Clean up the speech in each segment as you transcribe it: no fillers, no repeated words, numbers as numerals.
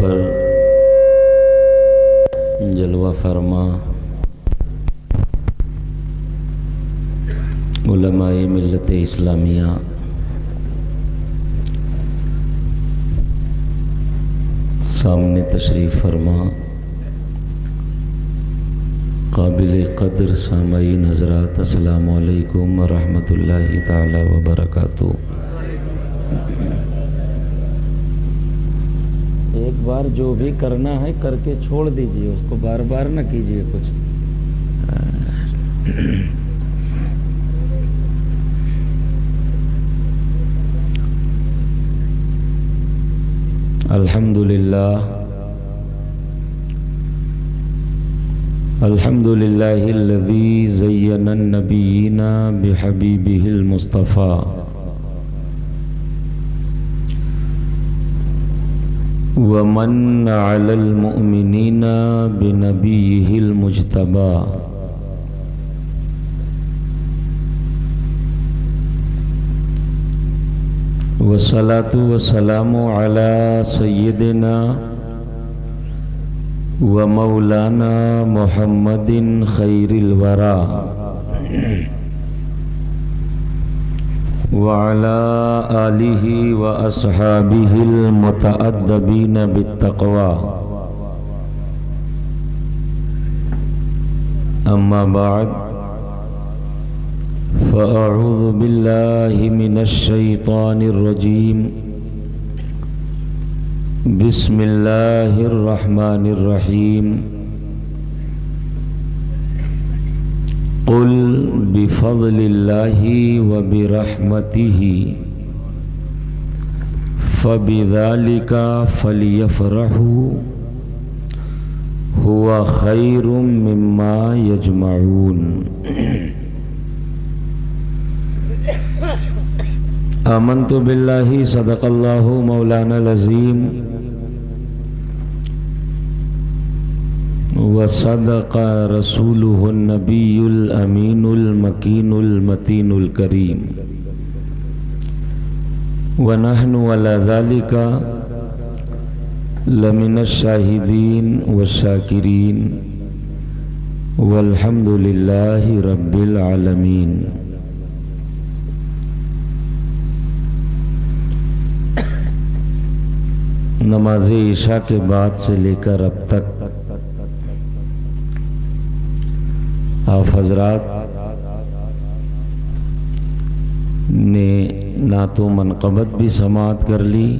पर जलवा फरमा उलमाए मिल्लत इस्लामिया सामने तशरीफ़ फरमा, काबिल क़द्र सामईन हज़रात, अस्सलामु अलैकुम व रहमतुल्लाहि ताला व बरकातुहू। एक बार जो भी करना है करके छोड़ दीजिए, उसको बार बार न कीजिए कुछ। अल्हम्दुलिल्लाह अल्हम्दुलिल्लाहिल्लज़ी ज़य्यनन नबिय्यिना बिहबीबिहिल मुस्तफ़ा व मन अलल मुअमिनीना बिनबिय्यिहिल मुज्तबा। वस्सलातु वस्सलामु अला सय्यिदिना व मौलाना मुहम्मदिन खैरिल वरा व अला आलिहि व अस्हाबिहिल मुतअद्दिबीन बित्तक़वा। अम्मा बाद फ़अऊज़ु बिल्लाहि मिनश शैतानिर रजीम। बिस्मिल्लाहिर रहमानिर रहीम। क़ुल बिफ़ज़लिल्लाहि व बिरहमतिहि फ़बिज़ालिका फ़लियफ़रहू हुवा खैरुम मिम्मा यजमऊन। आमन्तु बिल्लाहि सदक़ल्लाहु मौलानल अज़ीम व सदक़ रसूलुहुन नबियुल अमीनुल मकीनुल मतीनुल करीम व नहनु अला ज़ालिका लमिनश शाहिदीन व शाकिरीन वल्हम्दुलिल्लाहि रब्बिल आलमीन। नमाज इशा के बाद से लेकर अब तक आप हजरात ने ना तो मनक़बत भी समाअत कर ली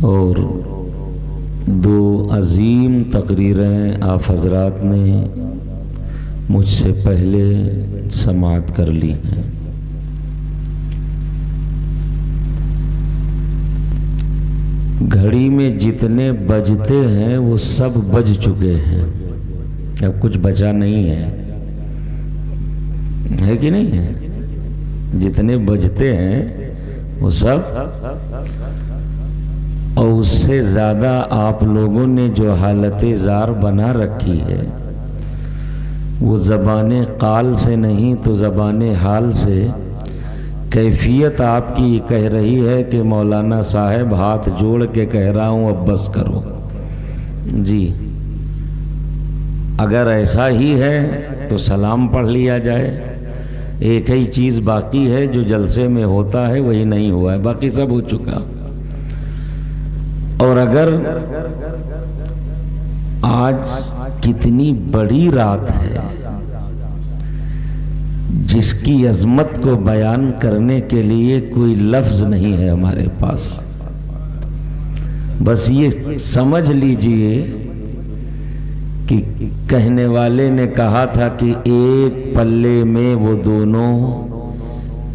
और दो अजीम तकरीरें आप हजरात ने मुझसे पहले समाअत कर ली हैं। घड़ी में जितने बजते हैं वो सब बज चुके हैं, अब कुछ बचा नहीं है कि नहीं है? जितने बजते हैं वो सब, और उससे ज़्यादा आप लोगों ने जो हालत ज़ार बना रखी है वो ज़बान क़ाल से नहीं तो ज़बान हाल से कैफियत आपकी कह रही है कि मौलाना साहब हाथ जोड़ के कह रहा हूँ अब बस करो जी। अगर ऐसा ही है तो सलाम पढ़ लिया जाए। एक ही चीज़ बाकी है जो जलसे में होता है वही नहीं हुआ है, बाकी सब हो चुका। और अगर आज कितनी बड़ी रात है जिसकी अज़मत को बयान करने के लिए कोई लफ्ज़ नहीं है हमारे पास। बस ये समझ लीजिए कि कहने वाले ने कहा था कि एक पल्ले में वो दोनों,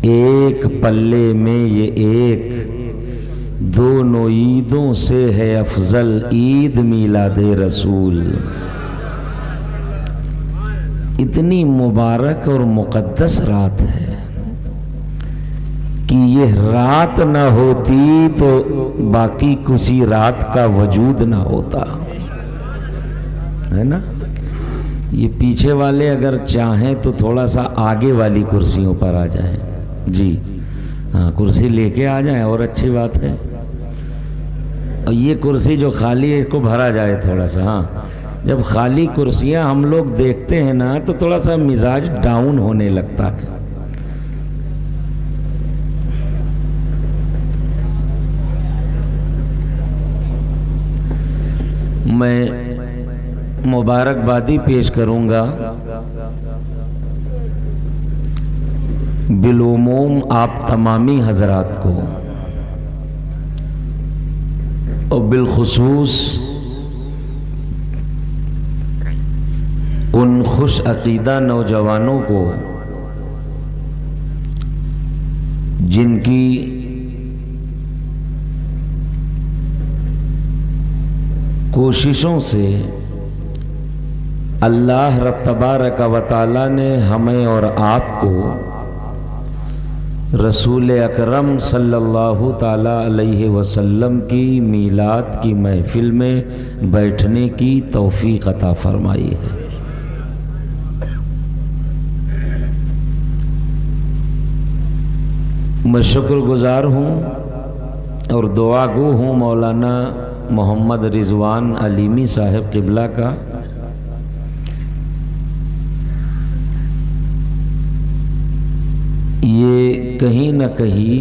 एक पल्ले में ये एक, दोनों ईदों से है अफजल ईद मीलादे रसूल। इतनी मुबारक और मुक़द्दस रात है कि ये रात न होती तो बाकी किसी रात का वजूद न होता, है ना। ये पीछे वाले अगर चाहें तो थोड़ा सा आगे वाली कुर्सियों पर आ जाएं जी। हाँ, कुर्सी लेके आ जाएं और अच्छी बात है। और ये कुर्सी जो खाली है इसको भरा जाए थोड़ा सा। हाँ, जब खाली कुर्सियां हम लोग देखते हैं ना तो थोड़ा सा मिजाज डाउन होने लगता है। मैं मुबारकबादी पेश करूंगा बिलुमूम आप तमामी हजरात को और बिलखुसूस उन खुश अकीदा नौजवानों को जिनकी कोशिशों से अल्लाह रब तबारक व तआला ने हमें और आपको रसूल अकरम सल्लल्लाहु ताला अलैहि वसल्लम की मीलाद की महफिल में बैठने की तौफीक अता फरमाई है। मैं शुक्रगुजार हूँ और दुआगो हूँ मौलाना मोहम्मद रिजवान अलीमी साहब क़िबला का ये कहीं न कहीं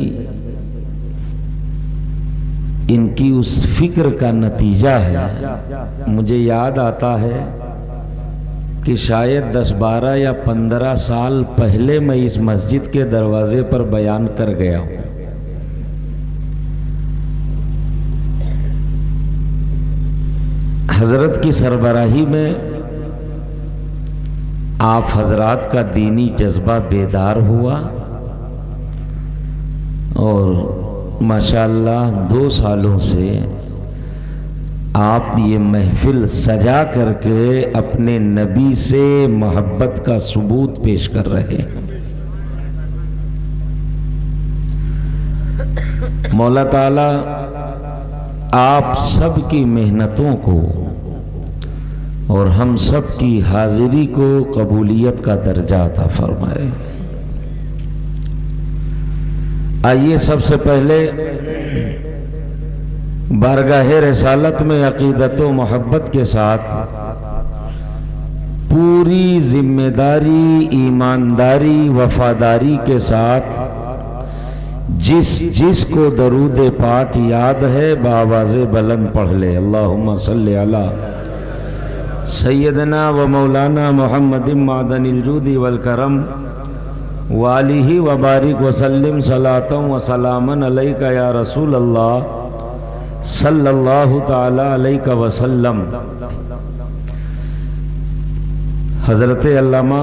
इनकी उस फिक्र का नतीजा है। मुझे याद आता है कि शायद 10, 12 या 15 साल पहले मैं इस मस्जिद के दरवाजे पर बयान कर गया हूँ। हजरत की सरबराही में आप हजरात का दीनी जज्बा बेदार हुआ और माशाअल्लाह 2 सालों से आप ये महफिल सजा करके अपने नबी से मोहब्बत का सबूत पेश कर रहे हैं। मौला ताला आप सब की मेहनतों को और हम सब की हाजिरी को कबूलियत का दर्जा अता फरमाए। आइए सबसे पहले बारगाह रिसालत में अकीदत व मोहब्बत के साथ पूरी जिम्मेदारी, ईमानदारी, वफादारी के साथ जिसको दरूद पाक याद है बावाज़े बुलंद पढ़ ले। अल्लाहुम्मा सल्ली अला सैयदना व मौलाना मुहम्मदिन मादनिल जूदी वल करम वालिही व बारिक वसल्लिम सलातम व सलामन अलैका या रसूल अल्लाह सल्लल्लाहु ताला अलैका वसल्लम। हज़रत अल्लामा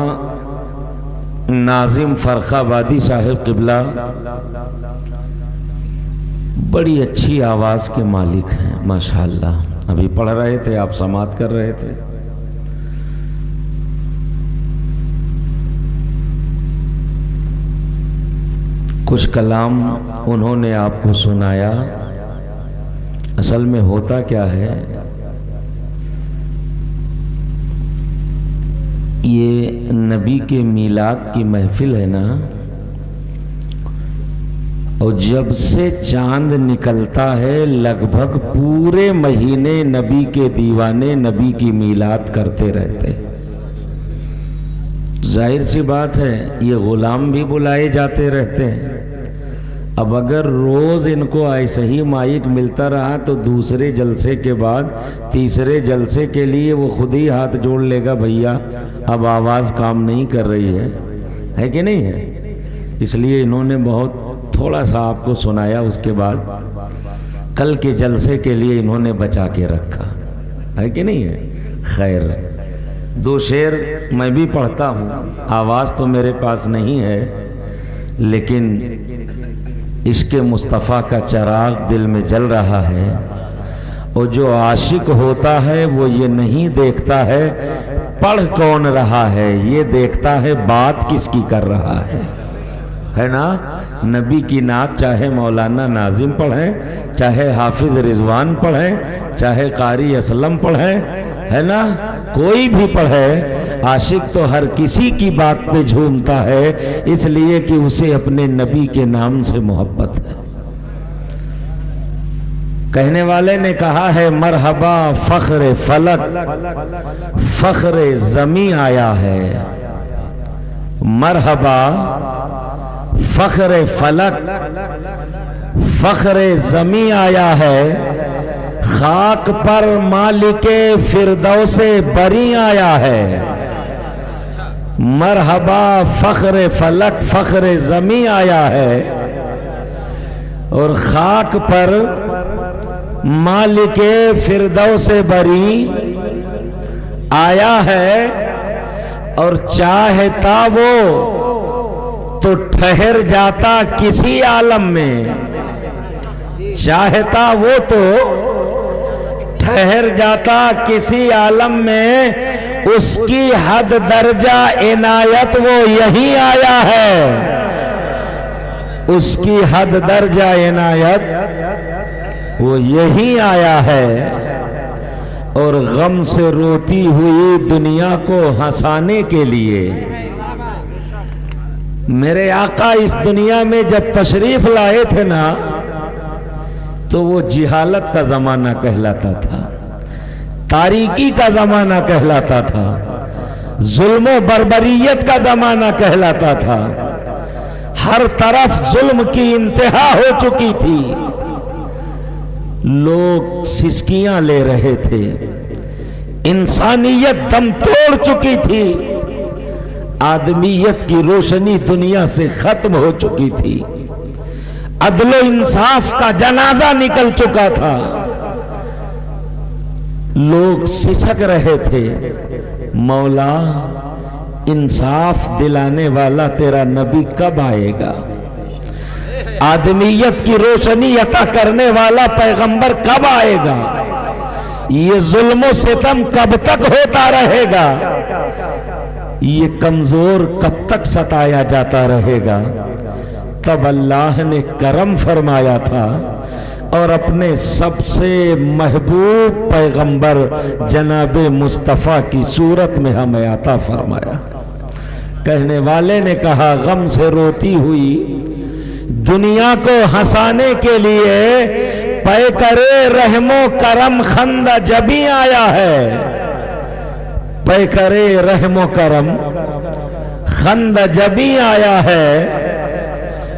नाजिम फ़रखाबादी साहिब क़िबला बड़ी अच्छी आवाज़ के मालिक हैं माशाअल्लाह। अभी पढ़ रहे थे, आप समात कर रहे थे। कुछ कलाम उन्होंने आपको सुनाया। असल में होता क्या है, ये नबी के मीलाद की महफिल है ना, और जब से चांद निकलता है लगभग पूरे महीने नबी के दीवाने नबी की मीलाद करते रहते। जाहिर सी बात है ये गुलाम भी बुलाए जाते रहते हैं। अब अगर रोज़ इनको ऐसे ही माइक मिलता रहा तो दूसरे जलसे के बाद तीसरे जलसे के लिए वो खुद ही हाथ जोड़ लेगा, भैया अब आवाज़ काम नहीं कर रही है कि नहीं है। इसलिए इन्होंने बहुत थोड़ा सा आपको सुनाया, उसके बाद कल के जलसे के लिए इन्होंने बचा के रखा है कि नहीं है। खैर, 2 शेर मैं भी पढ़ता हूँ। आवाज़ तो मेरे पास नहीं है, लेकिन इश्क़ मुस्तफ़ा का चराग दिल में जल रहा है। और जो आशिक होता है वो ये नहीं देखता है पढ़ कौन रहा है, ये देखता है बात किसकी कर रहा है ना। नबी की नात चाहे मौलाना नाजिम पढ़ें, चाहे हाफिज रिजवान पढ़ें, चाहे कारी असलम पढ़ें, है ना, कोई भी पढ़े, आशिक तो हर किसी की बात पे झूमता है, इसलिए कि उसे अपने नबी के नाम से मोहब्बत है। कहने वाले ने कहा है मरहबा फख्र फलक फख्र जमी आया है। मरहबा फख्र फलक फख्र जमी आया है। खाक पर मालिके फिरदौसे बरी आया है। मरहबा फख्र फलक फख्र जमी आया है और खाक पर मालिके फिरदौसे बरी आया है। और चाहता वो तो ठहर जाता किसी आलम में, चाहता वो तो ठहर जाता किसी आलम में। उसकी हद दर्जा इनायत वो यही आया है, उसकी हद दर्जा इनायत वो यही आया है। और गम से रोती हुई दुनिया को हंसाने के लिए मेरे आका इस दुनिया में जब तशरीफ लाए थे ना, तो वो जिहालत का जमाना कहलाता था, तारीकी का जमाना कहलाता था, जुल्म बर्बरियत का जमाना कहलाता था। हर तरफ जुल्म की इंतहा हो चुकी थी, लोग सिसकियां ले रहे थे, इंसानियत दम तोड़ चुकी थी, आदमियत की रोशनी दुनिया से खत्म हो चुकी थी, अदलो इंसाफ का जनाजा निकल चुका था। लोग सिसक रहे थे, मौला इंसाफ दिलाने वाला तेरा नबी कब आएगा, आदमियत की रोशनी अता करने वाला पैगंबर कब आएगा, ये जुल्म सितम कब तक होता रहेगा, ये कमजोर कब तक सताया जाता रहेगा। तब अल्लाह ने करम फरमाया था और अपने सबसे महबूब पैगंबर जनाब मुस्तफ़ा की सूरत में हमें अता फरमाया। कहने वाले ने कहा गम से रोती हुई दुनिया को हंसाने के लिए पै करे रहमो करम खंदा जबी आया है। पै करे रहमो करम खंदा जबी आया है।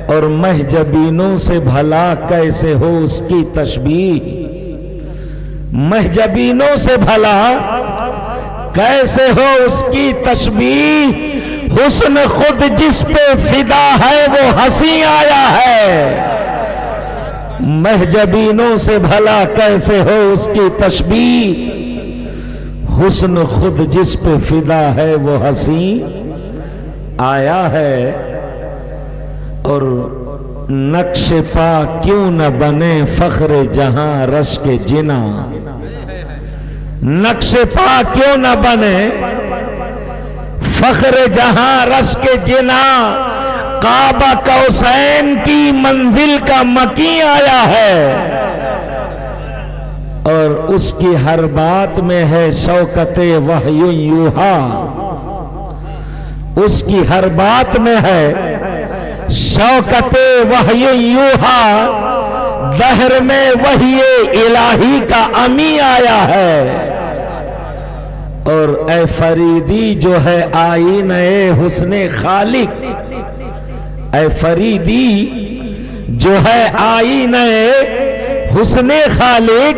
और महजबीनों से भला कैसे हो उसकी तशबीह, महजबीनों से भला कैसे हो उसकी तशबीह, हुस्न खुद जिस पे फिदा है वो हंसी आया है। महजबीनों से भला कैसे हो उसकी तशबीह, हुस्न खुद जिस पे फिदा है वो हंसी आया है। और नक्श पा क्यों न बने फख्र जहां रश के जिना, नक्श पा क्यों न बने फख्र जहां रश के जिना, काबा कौसैन की मंजिल का मकी आया है। और उसकी हर बात में है शौकते वहयु यूहा, उसकी हर बात में है शौकते वहयु यूहा, दहर में वही इलाही का अमी आया है। और ए फरीदी जो है आईने हुस्ने खालिक, ए फरीदी जो है आईने हुस्ने खालिक,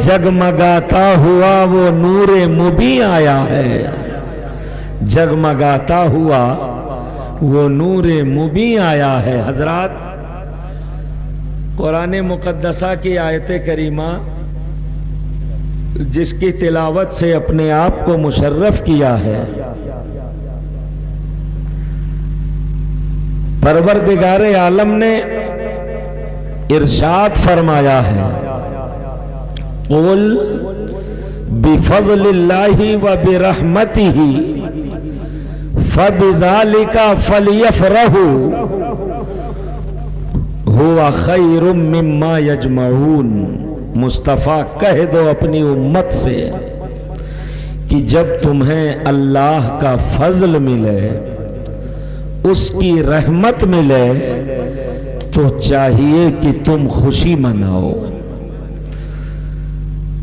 जगमगाता हुआ वो नूरे मुबी आया है। जगमगाता हुआ वो नूरे मुबी आया है। हजरात, कुरान मुकद्दसा की आयत करीमा जिसकी तिलावत से अपने आप को मुशर्रफ किया है, परवरदिगारे आलम ने इरशाद फरमाया है, कुल बिफज़लिल्लाहि व बिरहमतिही फबिज़ालिका फलियफ़रहू हुवा खैरुम मिम्मा यजमऊन। मुस्तफ़ा कह दो अपनी उम्मत से कि जब तुम्हें अल्लाह का फजल मिले, उसकी रहमत मिले, तो चाहिए कि तुम खुशी मनाओ।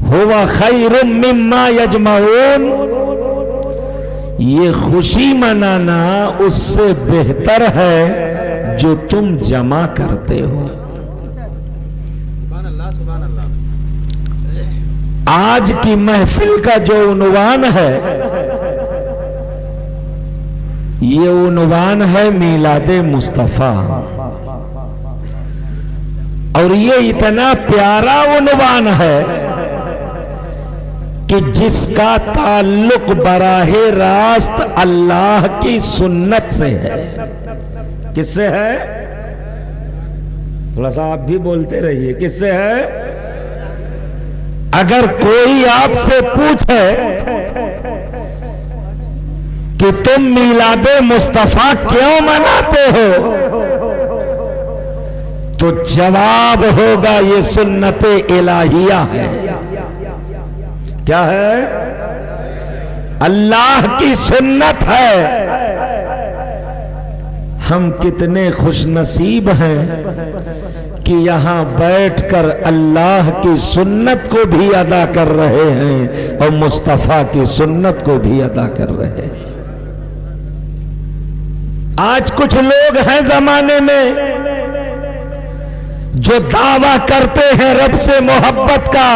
हुवा खैरुम मिम्मा यजमाऊन, ये खुशी मनाना उससे बेहतर है जो तुम जमा करते हो। आज की महफिल का जो उन्वान है, ये उन्वान है मीलादे मुस्तफा, और ये इतना प्यारा उन्वान है कि जिसका ताल्लुक बराहे रास्त अल्लाह की सुन्नत से है। किससे है? थोड़ा सा आप भी बोलते रहिए, किससे है? अगर कोई आपसे पूछे कि तुम मीलादे मुस्तफा क्यों मनाते हो, तो जवाब होगा ये सुन्नते इलाहिया है। क्या है? अल्लाह की सुन्नत है। हम कितने खुशनसीब हैं कि यहां बैठकर अल्लाह की सुन्नत को भी अदा कर रहे हैं और मुस्तफा की सुन्नत को भी अदा कर रहे हैं। आज कुछ लोग हैं जमाने में जो दावा करते हैं रब से मोहब्बत का,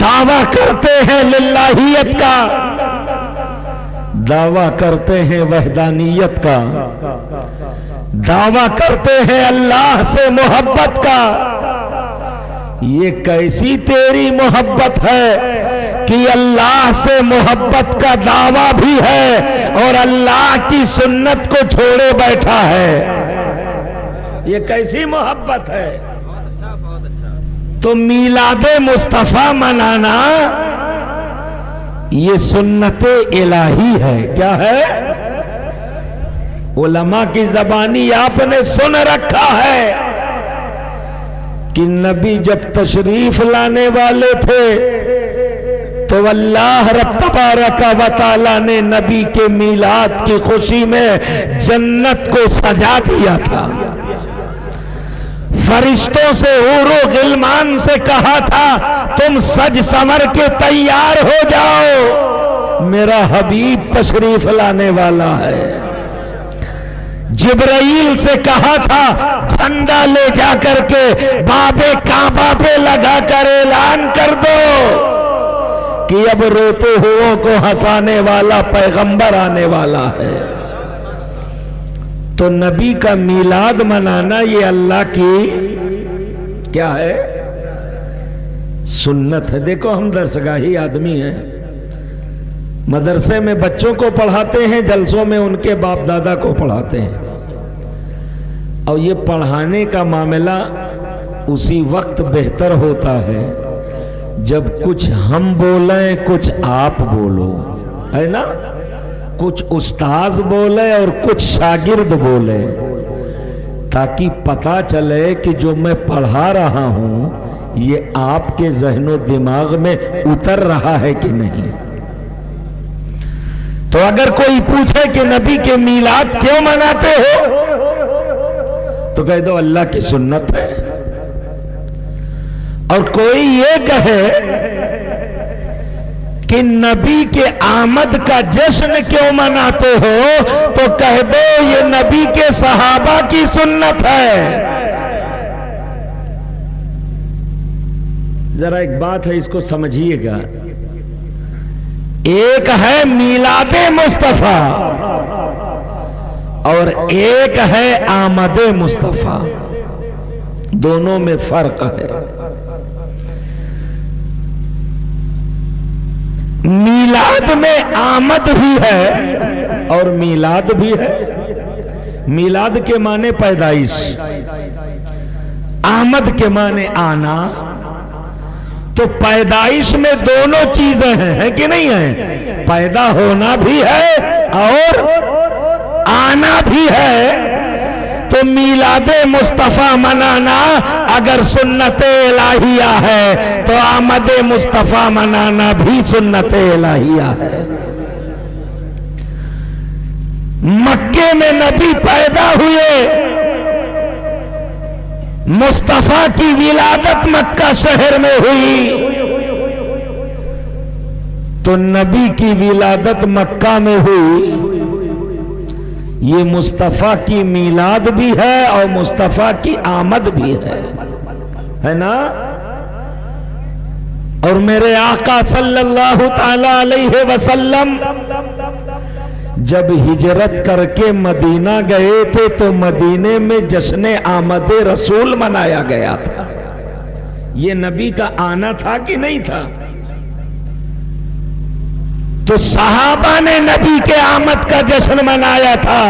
दावा करते हैं लिल्लाहियत का, दावा करते हैं वहदानियत का, दावा करते हैं अल्लाह से मोहब्बत का। ये कैसी तेरी मोहब्बत है कि अल्लाह से मोहब्बत का दावा भी है और अल्लाह की सुन्नत को छोड़े बैठा है? ये कैसी मोहब्बत है? तो मीलादे मुस्तफा मनाना ये सुन्नते इलाही है। क्या है? उलमा की ज़बानी आपने सुन रखा है कि नबी जब तशरीफ लाने वाले थे तो अल्लाह रब तबारक व तआला ने नबी के मीलाद की खुशी में जन्नत को सजा दिया था। फरिश्तों से, हूरो गिलमान से कहा था तुम सज संवर के तैयार हो जाओ, मेरा हबीब तशरीफ लाने वाला है। जिब्राइल से कहा था झंडा ले जाकर के बाबे काबा पे लगा कर ऐलान कर दो कि अब रोते हुओं को हंसाने वाला पैगंबर आने वाला है। तो नबी का मीलाद मनाना ये अल्लाह की क्या है? सुन्नत है। देखो हम दरसगाही आदमी हैं, मदरसे में बच्चों को पढ़ाते हैं, जलसों में उनके बाप दादा को पढ़ाते हैं, और ये पढ़ाने का मामला उसी वक्त बेहतर होता है जब कुछ हम बोलें कुछ आप बोलो, है ना? कुछ उस्ताज बोले और कुछ शागिर्द बोले, ताकि पता चले कि जो मैं पढ़ा रहा हूं ये आपके ज़हनो दिमाग में उतर रहा है कि नहीं। तो अगर कोई पूछे कि नबी के मीलाद क्यों मनाते हो, तो कह दो अल्लाह की सुन्नत है। और कोई ये कहे कि नबी के आमद का जश्न क्यों मनाते हो, तो कह दो ये नबी के सहाबा की सुन्नत है। जरा एक बात है, इसको समझिएगा। एक है मीलादे मुस्तफा और एक है आमदे मुस्तफा, दोनों में फर्क है। मीलाद में आमद भी है और मीलाद भी है। मीलाद के माने पैदाइश, आमद के माने आना। तो पैदाइश में दोनों चीजें हैं, है कि नहीं है? पैदा होना भी है और आना भी है। तो मीलादे मुस्तफा मनाना अगर सुन्नते इलाहिया है तो आमदे मुस्तफा मनाना भी सुन्नते इलाहिया है। मक्के में नबी पैदा हुए, मुस्तफा की विलादत मक्का शहर में हुई तो नबी की विलादत मक्का में हुई। ये मुस्तफा की मीलाद भी है और मुस्तफा की आमद भी है ना। और मेरे आका सल्लल्लाहु ताला अलैहि वसल्लम जब हिजरत करके मदीना गए थे तो मदीने में जश्न आमद रसूल मनाया गया था। ये नबी का आना था कि नहीं था? तो सहाबा ने नबी के आमद का जश्न मनाया था।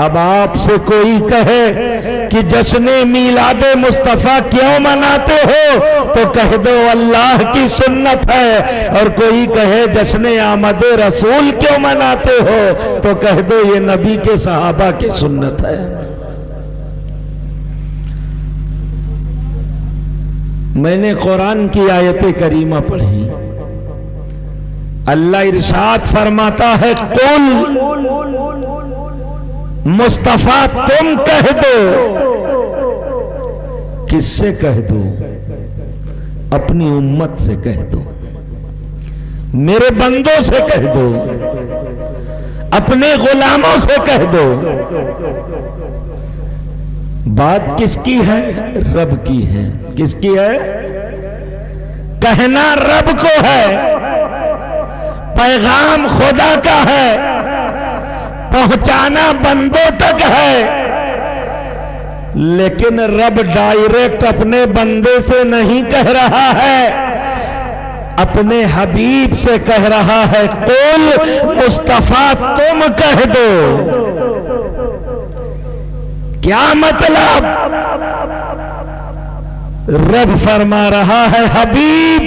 अब आपसे कोई कहे कि जश्न मीलादे मुस्तफा क्यों मनाते हो तो कह दो अल्लाह की सुन्नत है, और कोई कहे जश्न आमद रसूल क्यों मनाते हो तो कह दो ये नबी के सहाबा की सुन्नत है। मैंने कुरान की आयत करीमा पढ़ी, अल्लाह इरशाद फरमाता है कुल मुस्तफा तुम कह दो। किससे कह दो? अपनी उम्मत से कह दो, मेरे बंदों से कह दो, अपने गुलामों से कह दो। बात किसकी है? रब की है। किसकी है? कहना रब को है, पैगाम खुदा का है, पहुंचाना बंदों तक है। लेकिन रब डायरेक्ट अपने बंदे से नहीं कह रहा है, अपने हबीब से कह रहा है कुल मुस्तफा तुम कह दो। क्या मतलब? रब फरमा रहा है हबीब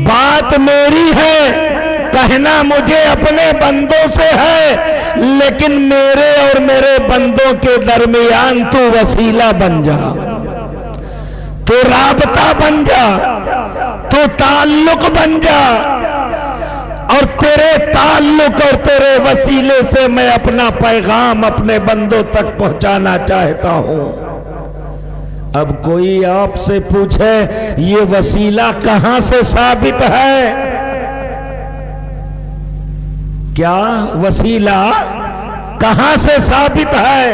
बात मेरी है, कहना मुझे अपने बंदों से है, लेकिन मेरे और मेरे बंदों के दरमियान तू वसीला बन जा, तू राबता बन जा, तू ताल्लुक बन जा, और तेरे ताल्लुक और तेरे वसीले से मैं अपना पैगाम अपने बंदों तक पहुंचाना चाहता हूं। अब कोई आपसे पूछे ये वसीला कहां से साबित है? क्या वसीला कहां से साबित है?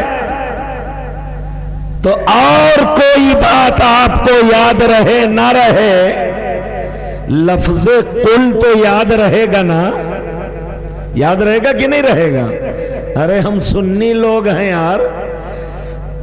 तो और कोई बात आपको याद रहे ना रहे, लफ्ज कुल तो याद रहेगा ना? याद रहेगा कि नहीं रहेगा? अरे हम सुन्नी लोग हैं यार,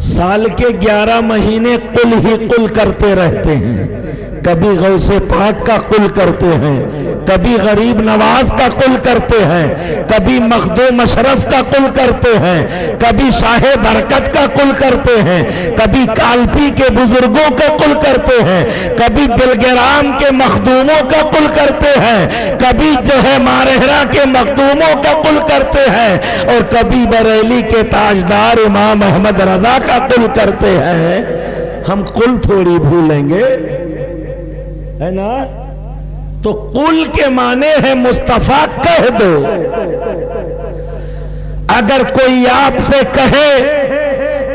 साल के 11 महीने कुल ही कुल करते रहते हैं। कभी गौसे पाक का कुल करते हैं, कभी गरीब नवाज का कुल करते हैं, कभी मखदूम अशरफ का कुल करते हैं, कभी शाहे बरकत का कुल करते हैं, कभी कालपी के बुजुर्गों का कुल करते हैं, कभी बिलगराम के मखदूमों का कुल करते हैं, कभी जो है मारहरा के मखदूमों का कुल करते हैं, और कभी बरेली के ताजदार इमाम अहमद रजा का कुल करते हैं। हम कुल थोड़ी भूलेंगे, है ना? तो कुल के माने है मुस्तफा कह दो। अगर कोई आपसे कहे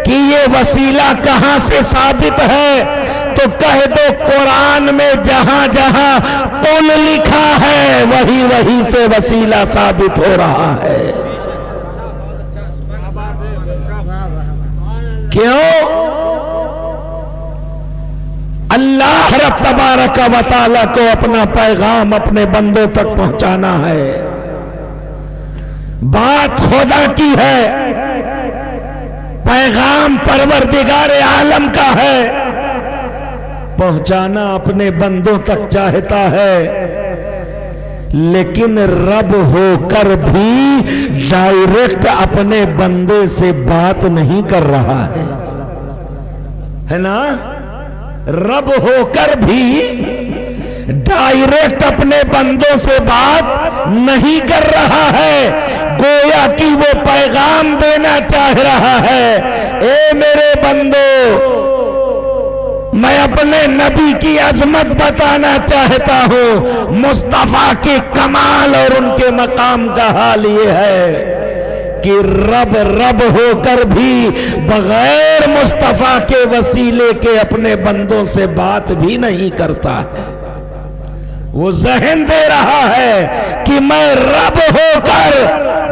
कि ये वसीला कहां से साबित है तो कह दो कुरान में जहां जहां कुल लिखा है वही वही से वसीला साबित हो रहा है। क्यों? अल्लाह रब तबारक व तआला को अपना पैगाम अपने बंदों तक पहुंचाना है। बात खुदा की है, पैगाम परवरदिगार आलम का है, पहुंचाना अपने बंदों तक चाहता है। लेकिन रब होकर भी डायरेक्ट अपने बंदे से बात नहीं कर रहा है ना? रब होकर भी डायरेक्ट अपने बंदों से बात नहीं कर रहा है, गोया कि वो पैगाम देना चाह रहा है। ए मेरे बंदो, मैं अपने नबी की अजमत बताना चाहता हूं। मुस्तफा के कमाल और उनके मकाम का हाल ये है कि रब रब होकर भी बगैर मुस्तफा के वसीले के अपने बंदों से बात भी नहीं करता है। वो ज़हन दे रहा है कि मैं रब होकर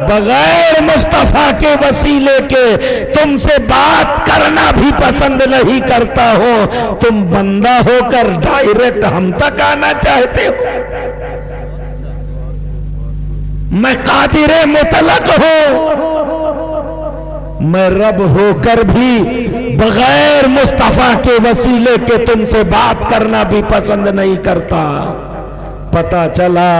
बगैर मुस्तफा के वसीले के तुमसे बात करना भी पसंद नहीं करता हो। तुम बंदा होकर डायरेक्ट हम तक आना चाहते हो। मैं कादिरे मुतलक हूं, मैं रब होकर भी बगैर मुस्तफा के वसीले के तुमसे बात करना भी पसंद नहीं करता। पता चला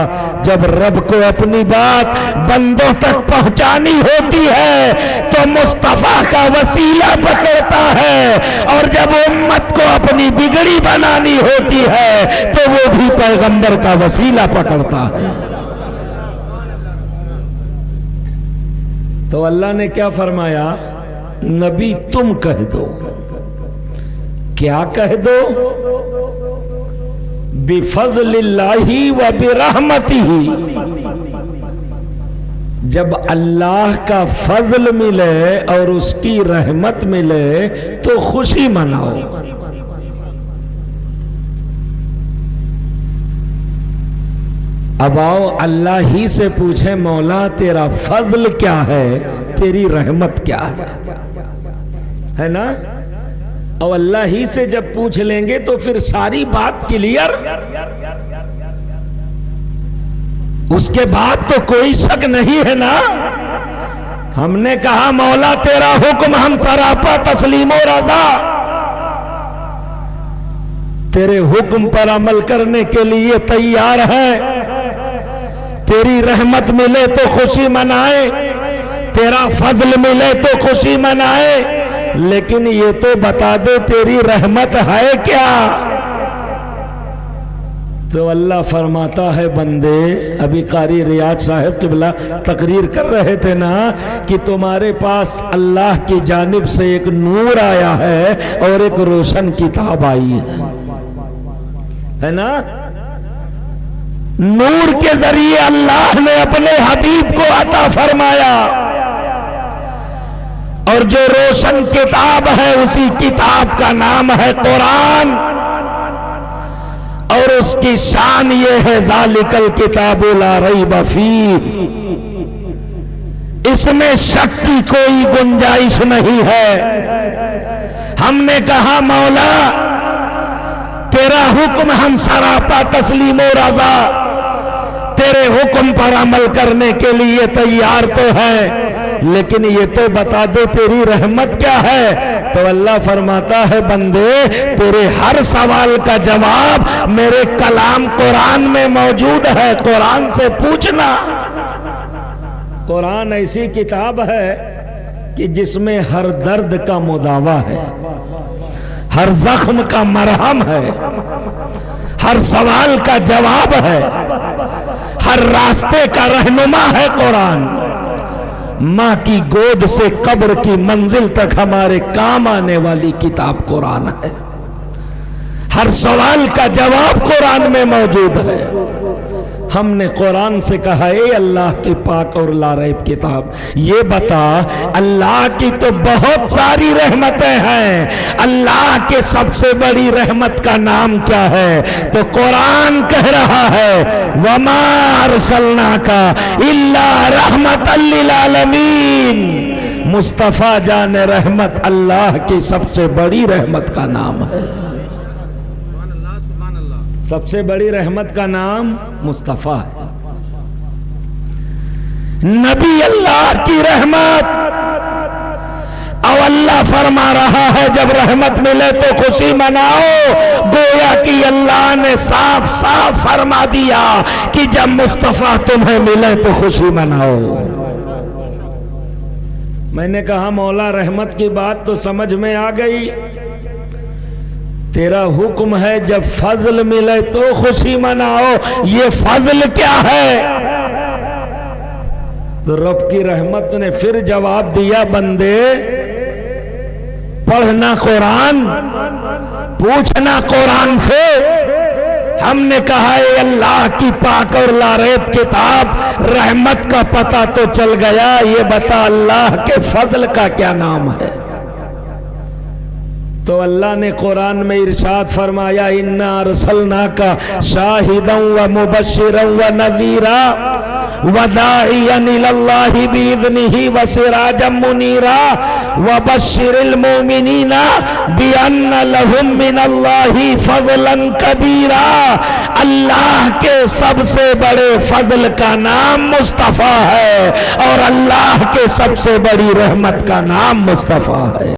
जब रब को अपनी बात बंदों तक पहुंचानी होती है तो मुस्तफा का वसीला पकड़ता है, और जब उम्मत को अपनी बिगड़ी बनानी होती है तो वो भी पैगंबर का वसीला पकड़ता है। तो अल्लाह ने क्या फरमाया, नबी तुम कह दो। क्या कह दो? बिफज़लिल्लाहि व बिरहमतिही। जब अल्लाह का फजल मिले और उसकी रहमत मिले तो खुशी मनाओ। अब आओ अल्लाह ही से पूछे, मौला तेरा फजल क्या है, तेरी रहमत क्या है ना? और अल्लाह ही से जब पूछ लेंगे तो फिर सारी बात क्लियर। उसके बाद तो कोई शक नहीं है ना। हमने कहा मौला तेरा हुक्म हम सरापा तस्लीम और रज़ा, तेरे हुक्म पर अमल करने के लिए तैयार है। तेरी रहमत मिले तो खुशी मनाए, तेरा फजल मिले तो खुशी मनाए, लेकिन ये तो बता दे तेरी रहमत है क्या? तो अल्लाह फरमाता है, बंदे, अभी कारी रियाज साहब क़िबला तकरीर कर रहे थे ना कि तुम्हारे पास अल्लाह की जानिब से एक नूर आया है और एक रोशन किताब आई है ना। नूर के जरिए अल्लाह ने अपने हबीब को अता फरमाया, और जो रोशन किताब है उसी किताब का नाम है कुरान, और उसकी शान ये है ज़ालिकल किताबु ला रैब फीह, इसमें शक की कोई गुंजाइश नहीं है। हमने कहा मौला तेरा हुक्म हम सरापा तस्लीम और रज़ा, तेरे हुक्म पर अमल करने के लिए तैयार तो है, लेकिन ये तो बता दे तेरी रहमत क्या है। तो अल्लाह फरमाता है, बंदे तेरे हर सवाल का जवाब मेरे कलाम कुरान में मौजूद है, कुरान से पूछना। कुरान ऐसी किताब है कि जिसमें हर दर्द का मुदावा है, हर जख्म का मरहम है, हर सवाल का जवाब है, हर रास्ते का रहनुमा है कुरान। माँ की गोद से कब्र की मंजिल तक हमारे काम आने वाली किताब कुरान है। हर सवाल का जवाब कुरान में मौजूद है। हमने कुरान से कहा, ए अल्लाह की पाक और लारैब किताब, ये बता अल्लाह की तो बहुत सारी रहमतें हैं, अल्लाह के सबसे बड़ी रहमत का नाम क्या है? तो कुरान कह रहा है, वमा अरसलनाका इल्ला रहमतल लिल आलमीन। मुस्तफा जान रहमत अल्लाह की सबसे बड़ी रहमत का नाम है। सबसे बड़ी रहमत का नाम मुस्तफा है। नबी अल्लाह की रहमत, और अल्लाह फरमा रहा है जब रहमत मिले तो खुशी मनाओ। गोया कि अल्लाह ने साफ साफ फरमा दिया कि जब मुस्तफा तुम्हें मिले तो खुशी मनाओ। मैंने कहा मौला रहमत की बात तो समझ में आ गई, तेरा हुक्म है जब फजल मिले तो खुशी मनाओ। ये फजल क्या है? तो रब की रहमत ने फिर जवाब दिया, बंदे पढ़ना कुरान, पूछना कुरान से, हमने कहा है अल्लाह की पाक और लारैब किताब, रहमत का पता तो चल गया, ये बता अल्लाह के फजल का क्या नाम है। तो अल्लाह ने कुरान में इरशाद फरमाया, इन्ना अरसलनाका शाहिदन व मुबश्शिरन व नज़ीरा व दाइयन इलल्लाहि बिइज़निही व सिराजम मुनीरा व बश्शिरिल मुमिनीना बिअन्ना लहुम मिनल्लाहि फज़लन कबीरा। अल्लाह के सबसे बड़े फजल का नाम मुस्तफ़ा है और अल्लाह के सबसे बड़ी रहमत का नाम मुस्तफ़ा है।